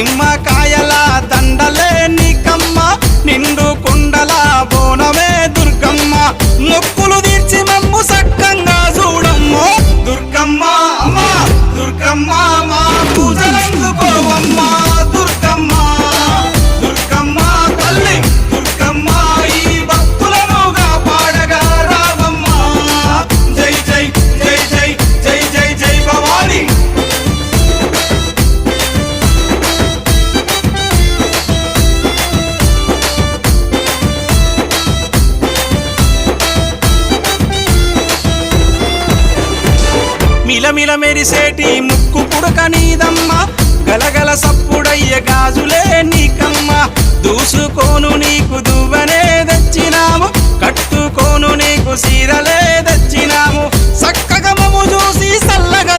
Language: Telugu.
నిమ్మకాయల దండలే నీకమ్మ నిండు కుండల బోనమే దుర్గమ్మ మొక్కులు తీర్చి మమ్ము సక్కంగా చూడమ్మో దుర్గమ్మ అమ్మా దుర్గమ్మ మా పూజలందుకోవమ్మ దుర్గమ్మ దుర్గమ్మ తల్లి దుర్గమ్మ ఈ భక్తులనుగా పాడగా రావమ్మ జై జై జై జై జై జై జై భవాని మిలమిల మెరిసేటి ముక్కు పుడక నీదమ్మ గలగల సప్పుడయ్య గాజులే నీకమ్మ దూసుకోను నీకు దువ్వనే తెచ్చినాము కట్టుకోను నీకు సీరలే తెచ్చినాము చక్కగా మము చూసి సల్లగా